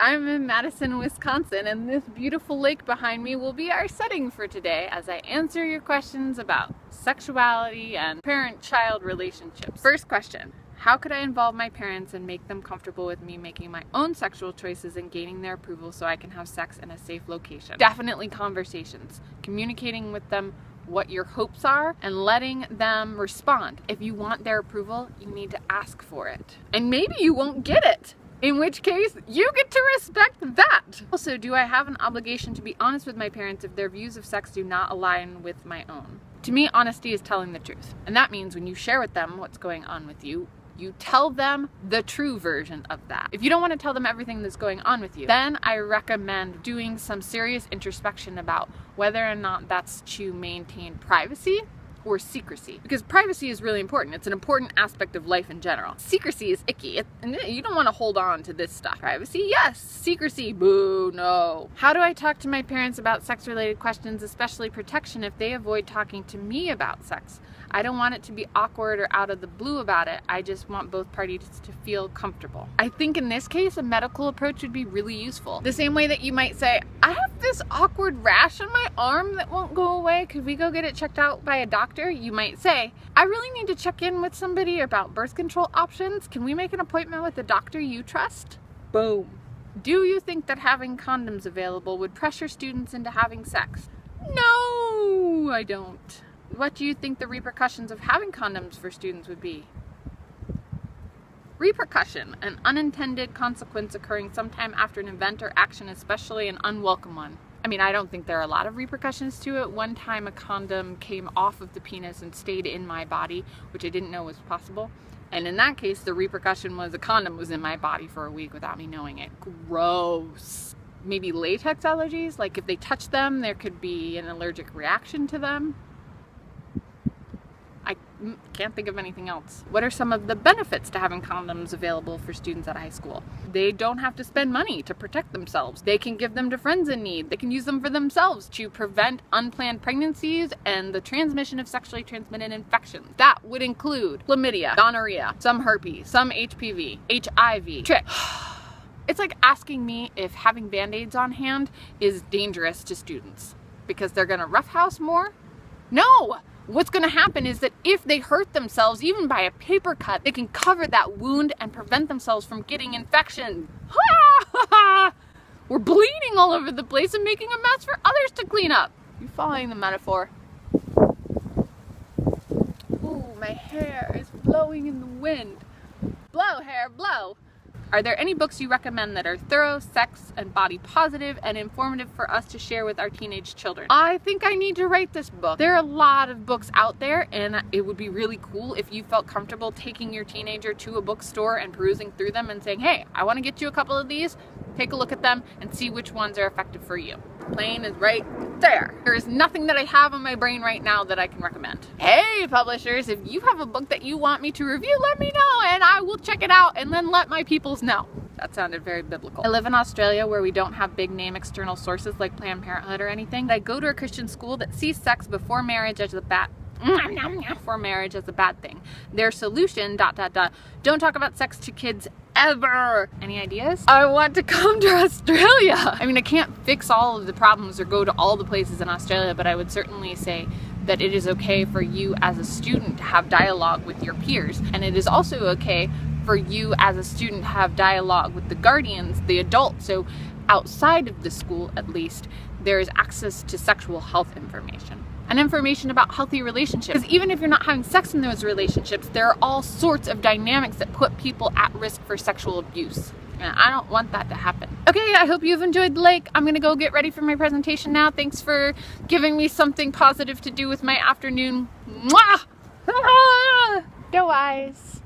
I'm in Madison, Wisconsin, and this beautiful lake behind me will be our setting for today as I answer your questions about sexuality and parent-child relationships. First question: how could I involve my parents and make them comfortable with me making my own sexual choices and gaining their approval so I can have sex in a safe location? Definitely conversations. Communicating with them what your hopes are and letting them respond. If you want their approval, you need to ask for it. And maybe you won't get it, in which case you get to respect that. Also, do I have an obligation to be honest with my parents if their views of sex do not align with my own? To me, honesty is telling the truth. And that means when you share with them what's going on with you, you tell them the true version of that. If you don't want to tell them everything that's going on with you, then I recommend doing some serious introspection about whether or not that's to maintain privacy or secrecy. Because privacy is really important. It's an important aspect of life in general. Secrecy is icky. And you don't want to hold on to this stuff. Privacy, yes. Secrecy, boo, no. How do I talk to my parents about sex-related questions, especially protection, if they avoid talking to me about sex? I don't want it to be awkward or out of the blue about it. I just want both parties to feel comfortable. I think in this case, a medical approach would be really useful. The same way that you might say, I have this awkward rash on my arm that won't go away. Could we go get it checked out by a doctor? You might say, I really need to check in with somebody about birth control options. Can we make an appointment with a doctor you trust? Boom. Do you think that having condoms available would pressure students into having sex? No, I don't. What do you think the repercussions of having condoms for students would be? Repercussion: an unintended consequence occurring sometime after an event or action, especially an unwelcome one. I mean, I don't think there are a lot of repercussions to it. One time a condom came off of the penis and stayed in my body, which I didn't know was possible. And in that case, the repercussion was a condom was in my body for a week without me knowing it. Gross. Maybe latex allergies, like if they touch them, there could be an allergic reaction to them. I can't think of anything else. What are some of the benefits to having condoms available for students at high school? They don't have to spend money to protect themselves. They can give them to friends in need. They can use them for themselves to prevent unplanned pregnancies and the transmission of sexually transmitted infections. That would include chlamydia, gonorrhea, some herpes, some HPV, HIV, trich. It's like asking me if having band-aids on hand is dangerous to students because they're gonna roughhouse more? No! What's going to happen is that if they hurt themselves, even by a paper cut, they can cover that wound and prevent themselves from getting infection. We're bleeding all over the place and making a mess for others to clean up. You following the metaphor? Ooh, my hair is blowing in the wind. Blow, hair, blow. Are there any books you recommend that are thorough, sex and body positive, and informative for us to share with our teenage children? I think I need to write this book. There are a lot of books out there, and it would be really cool if you felt comfortable taking your teenager to a bookstore and perusing through them and saying, hey, I want to get you a couple of these. Take a look at them and see which ones are effective for you. Plane is right there. There is nothing that I have on my brain right now that I can recommend. Hey, publishers, if you have a book that you want me to review, let me know and I will check it out and then let my peoples know. That sounded very biblical. I live in Australia where we don't have big name external sources like Planned Parenthood or anything. I go to a Christian school that sees sex before marriage as a bad thing. Their solution, ... don't talk about sex to kids ever. Any ideas? I want to come to Australia. I mean, I can't fix all of the problems or go to all the places in Australia, but I would certainly say that it is okay for you as a student to have dialogue with your peers. And it is also okay for you as a student to have dialogue with the guardians, the adults. So outside of the school, at least, there is access to sexual health information. And information about healthy relationships. Because even if you're not having sex in those relationships, there are all sorts of dynamics that put people at risk for sexual abuse. And I don't want that to happen. Okay, I hope you've enjoyed the lake. I'm gonna go get ready for my presentation now. Thanks for giving me something positive to do with my afternoon. Mwah! Go eyes.